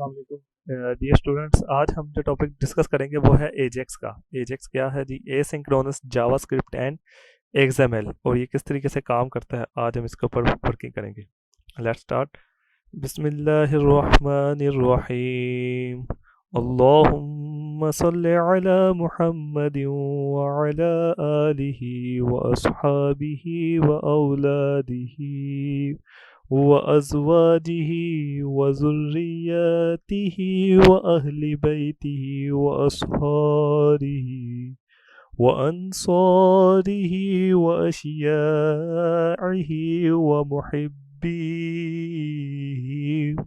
अस्सलाम वालेकुम dear students. आज हम जो टॉपिक डिस्कस करेंगे वो है एजेक्स का। एजेक्स क्या है जी? एसिंक्रोनस जावास्क्रिप्ट एंड एक्सएमएल, और ये किस तरीके से काम करता है आज हम इसके ऊपर वर्किंग करेंगे। Let's start. बिस्मिल्लाहिर्रहमानिर्रहीम। अल्लाहुम्मा सल्लि अला मुहम्मदिन व अला आलिहि व अस्हाबिहि व औलादिहि व अज़वाजिही व ज़ुर्रिय्यतिही व अहलि बैतिही व अस्हारिही व अंसारिही व अशियाइही व मुहिब्बीही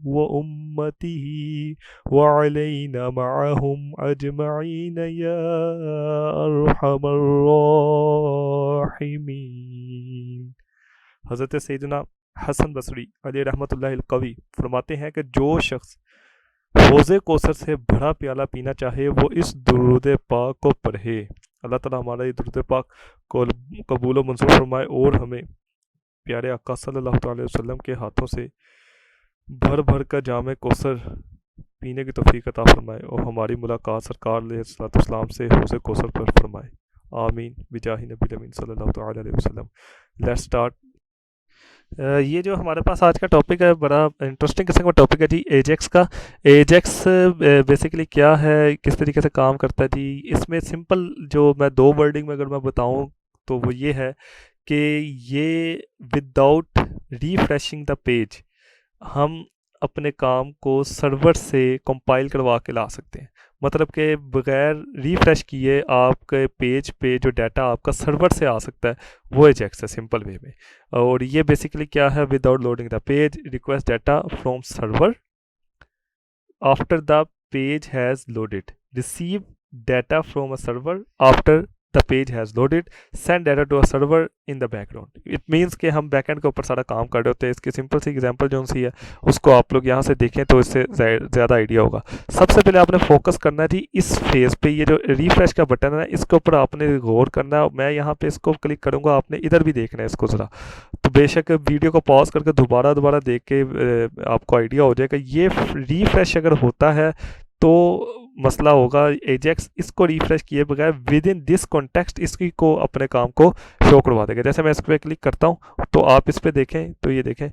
व उम्मतिही व अलैना मअहुम अजमईन या अरहमर राहिमीन। हज़रत सैयदना हसन बसरी अली रहमतुल्लाहि कवी फरमाते हैं कि जो शख्स हौज़े कौसर से भरा प्याला पीना चाहे वो इस दुरूद पाक को पढ़े। अल्लाह ताला हमारा ये दुरूद पाक को कबूल व मंजूर फरमाए और हमें प्यारे आका सल्लल्लाहु अलैहि वसल्लम के हाथों से भर भर कर जामे कौसर पीने की तौफीक अता फरमाए और हमारी मुलाकात सरकार अलैहिस्सलाम से हौज़े कौसर पर फरमाए। आमीन बिजाही नबी अमीन सल्लल्लाहु अलैहि वसल्लम। Let's start. ये जो हमारे पास आज का टॉपिक है बड़ा इंटरेस्टिंग किस्म का टॉपिक है जी, एजेक्स का। एजेक्स बेसिकली क्या है, किस तरीके से काम करता है जी? इसमें सिंपल जो मैं दो वर्डिंग में अगर मैं बताऊं तो वो ये है कि ये विदाउट रिफ्रेशिंग द पेज हम अपने काम को सर्वर से कंपाइल करवा के ला सकते हैं। मतलब कि बगैर रिफ्रेश किए आपके पेज पे जो डाटा आपका सर्वर से आ सकता है वो एजेक्स है सिंपल वे में। और ये बेसिकली क्या है? Without loading the page request data from server after the page has loaded, receive data from a server after the page has loaded, send data to a server in the background. It means कि हम backend के ऊपर सारा काम कर रहे होते हैं। इसकी सिंपल सी एग्जांपल जो सी है उसको आप लोग यहाँ से देखें तो इससे ज़्यादा आइडिया होगा। सबसे पहले आपने फोकस करना है जी इस फेज़ पे, ये जो रिफ्रेश का बटन है ना इसके ऊपर आपने गौर करना है। मैं यहाँ पे इसको क्लिक करूँगा, आपने इधर भी देखना है इसको ज़रा। तो बेशक वीडियो को पॉज करके दोबारा देख के आपको आइडिया हो जाएगा। ये रिफ्रेश अगर होता है तो मसला होगा। एजेक्स इसको रिफ्रेश किए बगैर विद इन दिस कॉन्टेक्स्ट इसकी को अपने काम को शो करवा देगा। जैसे मैं इस पर क्लिक करता हूँ तो आप इस पर देखें तो ये देखें,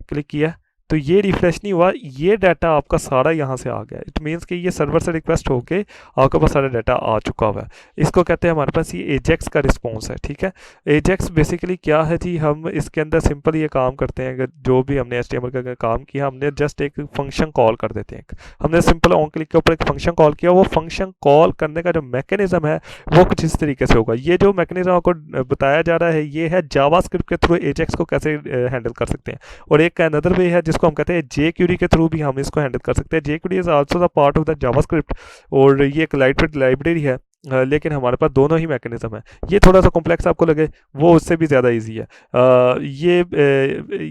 क्लिक किया तो ये रिफ्रेश नहीं हुआ, ये डाटा आपका सारा यहाँ से आ गया। इट मीन्स कि ये सर्वर से रिक्वेस्ट होके आपके पास सारा डाटा आ चुका हुआ है। इसको कहते हैं हमारे पास ये एजेक्स का रिस्पॉन्स है। ठीक है, एजेक्स बेसिकली क्या है जी? हम इसके अंदर सिंपल ये काम करते हैं, अगर जो भी हमने HTML का काम किया हमने जस्ट एक फंक्शन कॉल कर देते हैं। हमने सिंपल ऑन क्लिक के ऊपर एक फंक्शन कॉल किया, वो फंक्शन कॉल करने का जो मैकेनिज्म है वो कुछ इस तरीके से होगा। ये जो मैकेनिज्म आपको बताया जा रहा है ये है जावास्क्रिप्ट के थ्रू एजेक्स को कैसे हैंडल कर सकते हैं। और एक अनदर वे है जिसको हम कहते हैं jQuery के थ्रू भी हम इसको हैंडल कर सकते हैं। jQuery is also the part of the JavaScript और ये एक लाइटवेट लाइब्रेरी है। लेकिन हमारे पास दोनों ही मैकेनिज्म है। ये थोड़ा सा कॉम्प्लेक्स आपको लगे वो उससे भी ज़्यादा इजी है।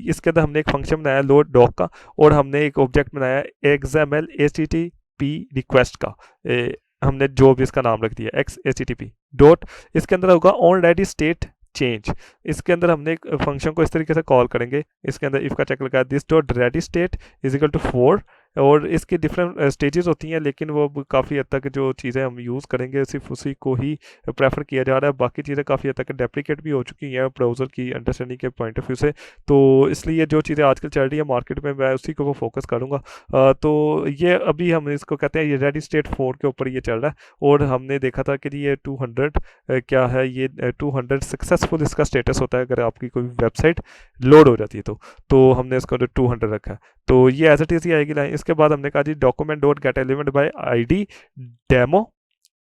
इसके अंदर हमने एक फंक्शन बनाया लोड डॉक का और हमने एक ऑब्जेक्ट बनाया XML HTTP रिक्वेस्ट का। हमने जो भी इसका नाम रख दिया XHTTP डॉट, इसके अंदर होगा ऑन रेडी स्टेट चेंज। इसके अंदर हमने एक फंक्शन को इस तरीके से कॉल करेंगे, इसके अंदर इफ का चेक लगा this dot ready state is equal to 4 और इसकी डिफरेंट स्टेजेस होती हैं, लेकिन वो काफ़ी हद तक जो चीज़ें हम यूज़ करेंगे सिर्फ उसी को ही प्रेफर किया जा रहा है। बाकी चीज़ें काफ़ी हद तक डेप्रिकेट भी हो चुकी हैं ब्राउज़र की अंडरस्टैंडिंग के पॉइंट ऑफ व्यू से। तो इसलिए जो चीज़ें आजकल चल रही है मार्केट में मैं उसी को फोकस करूँगा। तो ये अभी हम इसको कहते हैं ये रेडी स्टेट 4 के ऊपर ये चल रहा है। और हमने देखा था कि ये 200 क्या है, ये 200 सक्सेसफुल इसका स्टेटस होता है अगर आपकी कोई वेबसाइट लोड हो जाती है तो हमने इसको 200 रखा है। तो ये एज इट इज ही आएगी लाइन। इसके बाद हमने कहा जी document dot get element by ID demo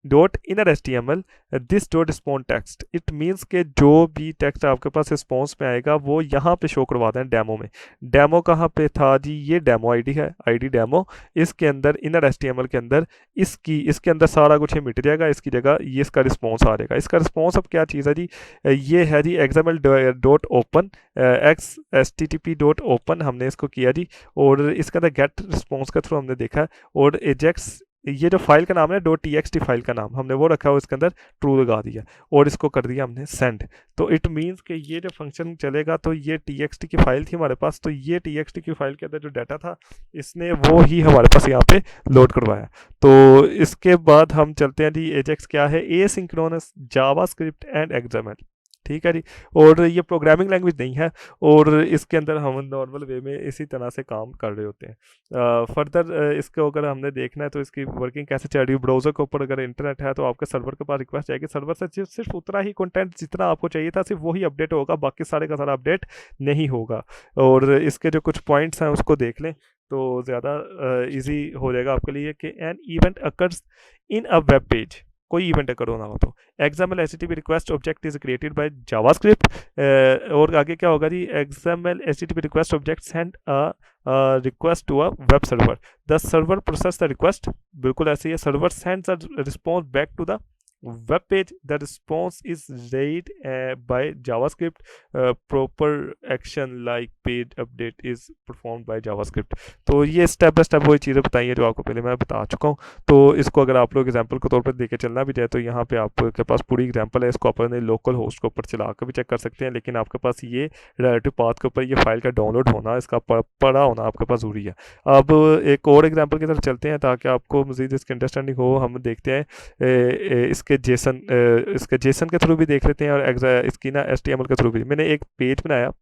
dot inner HTML this dot respond text. It means के जो भी टेक्स्ट आपके पास रिस्पॉन्स में आएगा वो यहाँ पे शो करवा दें डेमो में। डेमो कहाँ पे था जी? ये डेमो ID है, ID डेमो। इसके अंदर इनर HTML के अंदर इसके अंदर सारा कुछ ही मिट जाएगा, इसकी जगह ये इसका रिस्पॉन्स आ जाएगा। इसका रिस्पॉन्स अब क्या चीज़ है जी? ये है जी XML dot open XHTTP dot open हमने इसको किया जी। और इसके अंदर गेट रिस्पॉन्स के थ्रू हमने देखा है और एजेक्स ये जो फाइल का नाम है .txt फाइल का नाम हमने वो रखा हुआ, इसके अंदर ट्रू लगा दिया और इसको कर दिया हमने सेंड। तो इट मीन्स कि ये जो फंक्शन चलेगा तो ये txt की फाइल थी हमारे पास, तो ये txt की फाइल के अंदर जो डाटा था इसने वो ही हमारे पास यहाँ पे लोड करवाया। तो इसके बाद हम चलते हैं जी, एजेक्स क्या है, एसिंक्रोनस जावास्क्रिप्ट एंड एक्सएमएल। ठीक है जी, और ये प्रोग्रामिंग लैंग्वेज नहीं है और इसके अंदर हम नॉर्मल वे में इसी तरह से काम कर रहे होते हैं। फर्दर इसको अगर हमने देखना है तो इसकी वर्किंग कैसे चल रही है, ब्राउज़र के ऊपर अगर इंटरनेट है तो आपके सर्वर के पास रिक्वेस्ट जाएगी, सर्वर से सिर्फ उतना ही कंटेंट जितना आपको चाहिए था सिर्फ वही अपडेट होगा, बाकी सारे का सारा अपडेट नहीं होगा। और इसके जो कुछ पॉइंट्स हैं उसको देख लें तो ज़्यादा इजी हो जाएगा आपके लिए कि an event occurs in a web page, कोई इवेंट अगर होना हो तो XML HTTP request object is created by JavaScript. और आगे क्या होगा जी, XML HTTP request object send a request to a web server, the server process the request, बिल्कुल ऐसे ही है, server sends a response back to the web page, the response is read by JavaScript, proper action like page update is performed by JavaScript। तो ये step by step वही चीज़ें बताई हैं जो आपको पहले मैं बता चुका हूँ। तो इसको अगर आप लोग एग्जांपल के तौर पर देके चलना भी जाए तो यहाँ पे आपके पास पूरी एग्जांपल है, इसको अपने लोकल होस्ट के ऊपर चला कर भी चेक कर सकते हैं, लेकिन आपके पास ये रिलेटिव पाथ के ऊपर ये फाइल का डाउनलोड होना, इसका पढ़ा होना आपके पास ज़रूरी है। अब एक और एग्जाम्पल की तरफ चलते हैं ताकि आपको मज़ीद इसकी अंडरस्टैंडिंग हो। हम देखते हैं इसके जेसन के थ्रू भी देख लेते हैं और इसकी ना HTML के थ्रू भी। मैंने एक पेज बनाया,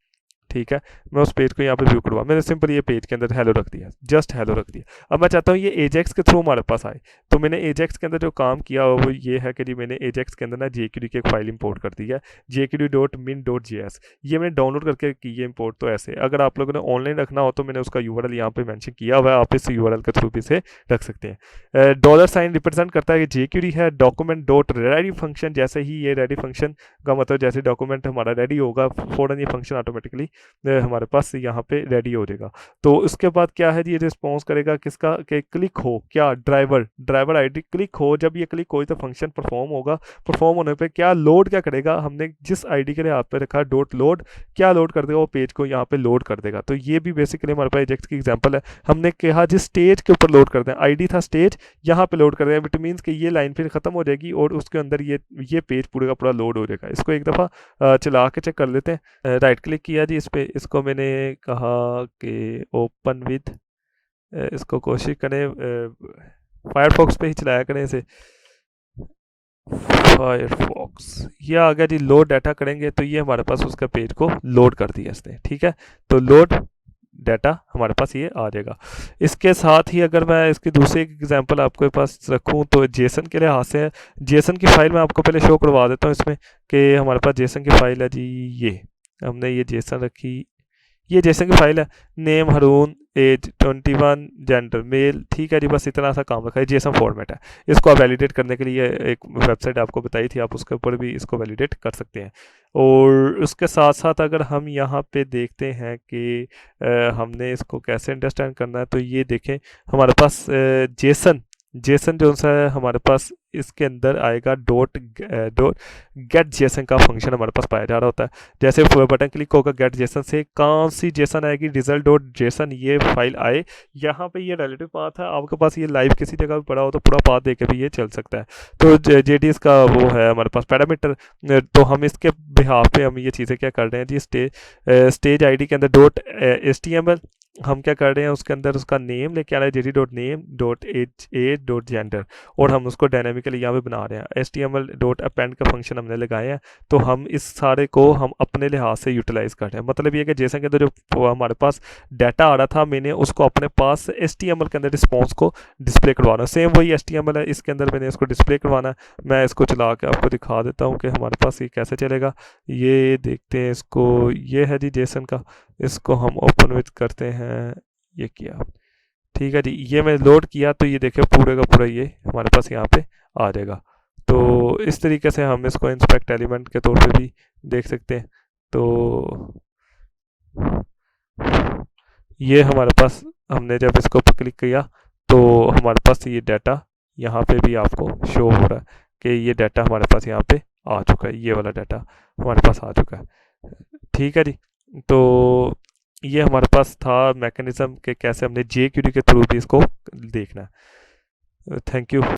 ठीक है, मैं उस पेज को यहाँ पे व्यू करवा, मैंने सिंपल ये पेज के अंदर हेलो रख दिया, जस्ट हेलो रख दिया। अब मैं चाहता हूँ ये एजेक्स के थ्रू हमारे पास आए, तो मैंने एजेक्स के अंदर जो काम किया वो ये है कि जी मैंने एजेक्स के अंदर ना JQD की एक फाइल इंपोर्ट कर दी है, jqd.min.js, ये मैंने डाउनलोड करके की है इंपोर्ट। तो ऐसे अगर आप लोगों ने ऑनलाइन रखना हो तो मैंने उसका URL यहाँ पे मैंशन किया हुआ है, आप इस URL के थ्रू भी से रख सकते हैं। $साइन रिप्रेजेंट करता है कि JQD है document.ready फंक्शन, जैसे ही ये रेडी फंक्शन का मतलब जैसे डॉक्यूमेंट हमारा रेडी होगा फ़ौरन ये फंक्शन ऑटोमेटिकली हमारे पास यहाँ पे रेडी हो जाएगा। तो उसके बाद क्या है, ये रिस्पॉन्स करेगा किसका, कि क्लिक हो क्या ड्राइवर आईडी क्लिक हो, जब ये क्लिक हो तो फंक्शन परफॉर्म होगा, परफॉर्म होने पे क्या लोड क्या करेगा, हमने जिस आईडी के लिए आप पे रखा .लोड, क्या लोड कर देगा, वो पेज को यहाँ पे लोड कर देगा। तो ये भी बेसिकली हमारे पास एजेक्स की एग्जांपल है। हमने कहा जिस स्टेज के ऊपर लोड कर दें, आईडी था स्टेज, यहाँ पे लोड कर दें, इट मीन्स कि ये लाइन फिर ख़त्म हो जाएगी और उसके अंदर ये पेज पूरे का पूरा लोड हो जाएगा। इसको एक दफ़ा चला के चेक कर लेते हैं। राइट क्लिक किया जी इस पर, इसको मैंने कहा कि ओपन विद, इसको कोशिश करें फायरफॉक्स पे ही चलाया करें इसे, फायरफॉक्स, ये आ गया जी। लोड डाटा करेंगे तो ये हमारे पास उसका पेज को लोड कर दिया इसने, ठीक है। तो लोड डाटा हमारे पास ये आ जाएगा। इसके साथ ही अगर मैं इसकी दूसरी एग्जांपल आपके पास रखूं तो जेसन के लिहाज से, जेसन की फाइल मैं आपको पहले शो करवा देता हूं इसमें कि हमारे पास जेसन की फाइल है जी, ये हमने ये जेसन रखी, ये जेसन की फाइल है, name Haroon, age 21, gender male, ठीक है जी, बस इतना सा काम रखा है, जेसन फॉर्मेट है। इसको आप वैलिडेट करने के लिए एक वेबसाइट आपको बताई थी, आप उसके ऊपर भी इसको वैलिडेट कर सकते हैं। और उसके साथ साथ अगर हम यहाँ पे देखते हैं कि हमने इसको कैसे अंडरस्टैंड करना है, तो ये देखें हमारे पास जेसन जो सा है हमारे पास इसके अंदर आएगा डॉट गेट जेसन का फंक्शन हमारे पास पाया जा रहा होता है। जैसे बटन क्लिक होगा गेट जेसन से कौन सी जेसन आएगी, रिजल्ट डॉट जेसन ये फाइल आए, यहाँ पे ये रिलेटिव पाथ है, आपके पास ये लाइव किसी जगह भी पड़ा हो तो पूरा पाथ देके भी ये चल सकता है। तो JDS का वो है हमारे पास पैरामीटर, तो हम इसके बिहाफ पे हम ये चीज़ें क्या कर रहे हैं जी, स्टेज ID के अंदर .html हम क्या कर रहे हैं, उसके अंदर उसका नेम लेके आ रहे हैं JD.name.age.gender, और हम उसको डायनामिकली यहाँ पे बना रहे हैं। HTML.append का फंक्शन हमने लगाए हैं, तो हम इस सारे को हम अपने लिहाज से यूटिलाइज कर रहे हैं। मतलब ये कि जैसे के अंदर जो हमारे पास डाटा आ रहा था, मैंने उसको अपने पास HTML के अंदर रिस्पॉन्स को डिस्प्ले करवाना, सेम वही HTML है, इसके अंदर मैंने इसको डिस्प्ले करवाना है। मैं इसको चला के आपको दिखा देता हूँ कि हमारे पास ये कैसे चलेगा। ये देखते हैं इसको, ये है जी जेसन का, इसको हम ओपन विथ करते हैं, ये किया, ठीक है जी, ये मैं लोड किया तो ये देखिए पूरे का पूरा ये हमारे पास यहाँ पे आ जाएगा। तो इस तरीके से हम इसको इंस्पेक्ट एलिमेंट के तौर पे भी देख सकते हैं। तो ये हमारे पास हमने जब इसको क्लिक किया तो हमारे पास ये डाटा यहाँ पे भी आपको शो हो रहा है कि ये डाटा हमारे पास यहाँ पे आ चुका है, ये वाला डाटा हमारे पास आ चुका है, ठीक है जी। तो ये हमारे पास था मैकेनिज्म के कैसे हमने JQD के थ्रू भी इसको देखना है। Thank you.